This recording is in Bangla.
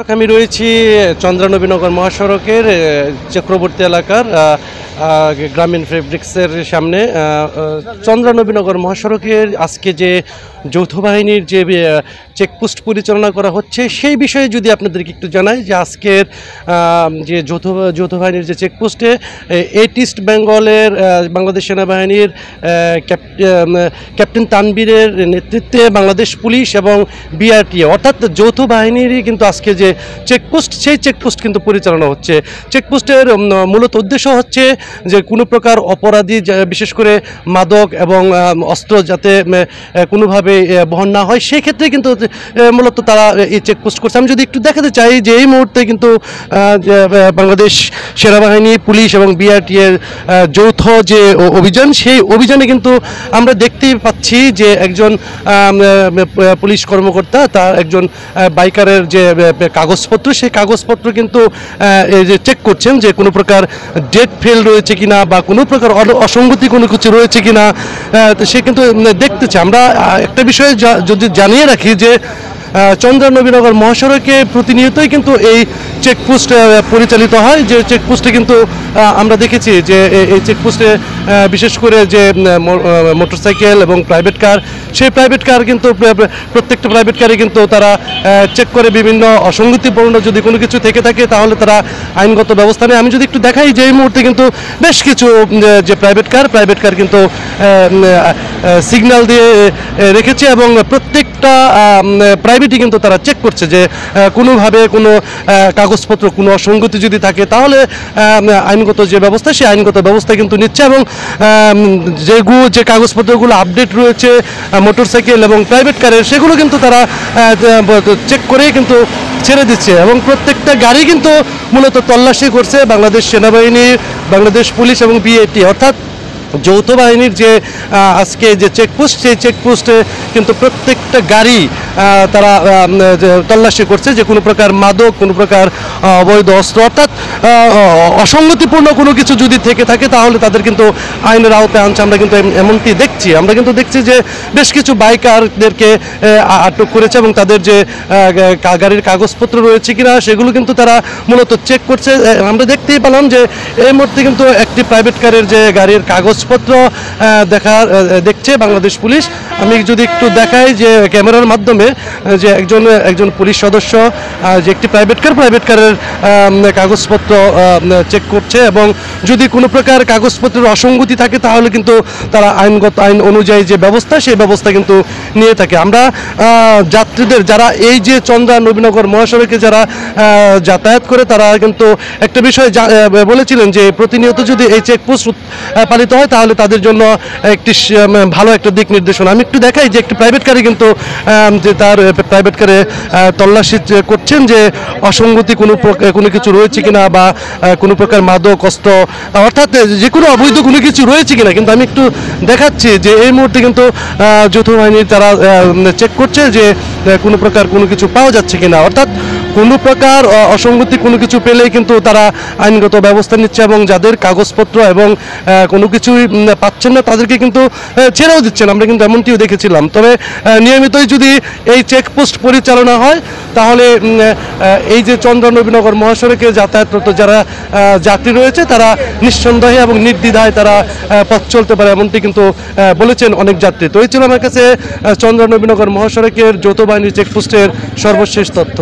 আমি রয়েছি চন্দ্রানবীনগর মহাসড়কের চক্রবর্তী এলাকার গ্রামীণ ফেব্রিক্সের সামনে। চন্দ্রানবীনগর মহাসড়কের আজকে যে যৌথ বাহিনীর যে চেকপোস্ট পরিচালনা করা হচ্ছে সেই বিষয়ে যদি আপনাদেরকে একটু জানাই যে আজকের যে যৌথ বাহিনীর যে চেকপোস্টে 8 ইস্ট বেঙ্গলের বাংলাদেশ সেনাবাহিনীর ক্যাপ্টেন তানবীরের নেতৃত্বে বাংলাদেশ পুলিশ এবং বিআরটিএ অর্থাৎ যৌথ বাহিনীরই কিন্তু আজকে যে চেকপোস্ট সেই চেকপোস্ট কিন্তু পরিচালনা হচ্ছে। চেকপোস্টের মূলত উদ্দেশ্য হচ্ছে যে কোনো প্রকার অপরাধী বিশেষ করে মাদক এবং অস্ত্র যাতে কোনোভাবে বহন না হয় সেই ক্ষেত্রে কিন্তু মূলত তারা এই চেকপোস্ট করছে। আমি যদি একটু দেখাতে চাই যে এই মুহূর্তে কিন্তু বাংলাদেশ সেনাবাহিনী পুলিশ এবং বিআরটিএর যৌথ যে অভিযান সেই অভিযানে কিন্তু আমরা দেখতেই পাচ্ছি যে একজন পুলিশ কর্মকর্তা তার একজন বাইকারের যে কাগজপত্র সেই কাগজপত্র কিন্তু যে চেক করছেন যে কোনো প্রকার ডেট ফেল রয়েছে কিনা বা কোনো প্রকার অসঙ্গতি কোনো কিছু রয়েছে কিনা সে কিন্তু দেখতে চায়। আমরা একটা বিষয়ে যদি জানিয়ে রাখি যে চন্দ্রানবীনগর মহাসড়কে প্রতিনিয়তই কিন্তু এই চেকপোস্ট পরিচালিত হয়। যে চেকপোস্টে কিন্তু আমরা দেখেছি যে এই চেকপোস্টে বিশেষ করে যে মোটরসাইকেল এবং প্রাইভেট কার সেই প্রাইভেট কার কিন্তু প্রত্যেকটা প্রাইভেট কারে কিন্তু তারা চেক করে বিভিন্ন অসঙ্গতিপূর্ণ যদি কোনো কিছু থেকে থাকে তাহলে তারা আইনগত ব্যবস্থা নেয়। আমি যদি একটু দেখাই যে এই মুহূর্তে কিন্তু বেশ কিছু যে প্রাইভেট কার কিন্তু সিগন্যাল দিয়ে রেখেছে এবং প্রত্যেকটা প্রাইভেটই কিন্তু তারা চেক করছে যে কোনোভাবে কোনো কাগজপত্র কোনো অসঙ্গতি যদি থাকে তাহলে আইনগত যে ব্যবস্থা সেই আইনগত ব্যবস্থা কিন্তু নিচ্ছে এবং যে কাগজপত্রগুলো আপডেট রয়েছে মোটরসাইকেল এবং প্রাইভেট কারের সেগুলো কিন্তু তারা চেক করেই কিন্তু ছেড়ে দিচ্ছে এবং প্রত্যেকটা গাড়ি কিন্তু মূলত তল্লাশি করছে বাংলাদেশ সেনাবাহিনী বাংলাদেশ পুলিশ এবং বিআরটি অর্থাৎ যৌথ বাহিনীর যে আজকে যে চেকপোস্ট সেই চেকপোস্টে কিন্তু প্রত্যেকটা গাড়ি তারা তল্লাশি করছে যে কোনো প্রকার মাদক কোনো প্রকার অবৈধ অস্ত্র অর্থাৎ অসঙ্গতিপূর্ণ কোনো কিছু যদি থেকে থাকে তাহলে তাদের কিন্তু আইনের আওতায় আনছে। আমরা কিন্তু এমনটি দেখছি যে বেশ কিছু বাইকারদেরকে আটক করেছে এবং তাদের যে গাড়ির কাগজপত্র রয়েছে কিনা সেগুলো কিন্তু তারা মূলত চেক করছে। আমরা দেখতেই পেলাম যে এই মুহূর্তে কিন্তু একটি প্রাইভেট কারের যে গাড়ির কাগজপত্র দেখছে বাংলাদেশ পুলিশ। আমি যদি একটু দেখাই যে ক্যামেরার মাধ্যমে যে একজন পুলিশ সদস্য যে একটি প্রাইভেট কারের কাগজপত্র চেক করছে এবং যদি কোনো প্রকার কাগজপত্রের অসঙ্গতি থাকে তাহলে কিন্তু তারা আইন অনুযায়ী যে ব্যবস্থা সেই ব্যবস্থা কিন্তু নিয়ে থাকে। আমরা যাত্রীদের যারা এই যে চন্দ্রানবীনগর মহাসড়কে যারা যাতায়াত করে তারা কিন্তু একটা বিষয় বলেছিলেন যে প্রতিনিয়ত যদি এই চেকপোস্ট পালিত হয় তাহলে তাদের জন্য একটি ভালো একটা দিক নির্দেশনা। আমি একটু দেখাই যে একটি প্রাইভেট কারে কিন্তু যে তার প্রাইভেট কারে তল্লাশি করছেন যে অসঙ্গতি কোনো কিছু রয়েছে কিনা বা কোনো প্রকার মাদক অস্ত্র অর্থাৎ যে কোনো অবৈধ কোনো কিছু রয়েছে কিনা কিন্তু আমি একটু দেখাচ্ছি যে এই মুহূর্তে কিন্তু যৌথ বাহিনী তারা চেক করছে যে কোনো প্রকার কোনো কিছু পাওয়া যাচ্ছে কিনা অর্থাৎ কোনো প্রকার অসঙ্গতি কোনো কিছু পেলেই কিন্তু তারা আইনগত ব্যবস্থা নিচ্ছে এবং যাদের কাগজপত্র এবং কোনো কিছুই পাচ্ছেন না তাদেরকে কিন্তু ছেড়েও দিচ্ছেন। আমরা কিন্তু এমনটিও দেখেছিলাম। তবে নিয়মিতই যদি এই চেকপোস্ট পরিচালনা হয় তাহলে এই যে চন্দ্রানবীনগর মহাসড়কে যাতায়াতরত যারা যাত্রী রয়েছে তারা নিঃসন্দেহে এবং নির্দ্বিধায় তারা পথ চলতে পারে এমনটি কিন্তু বলেছেন অনেক যাত্রী। তো এই ছিল আমার কাছে চন্দ্রানবীনগর মহাসড়কের যৌথ বাহিনীর চেকপোস্টের সর্বশেষ তথ্য।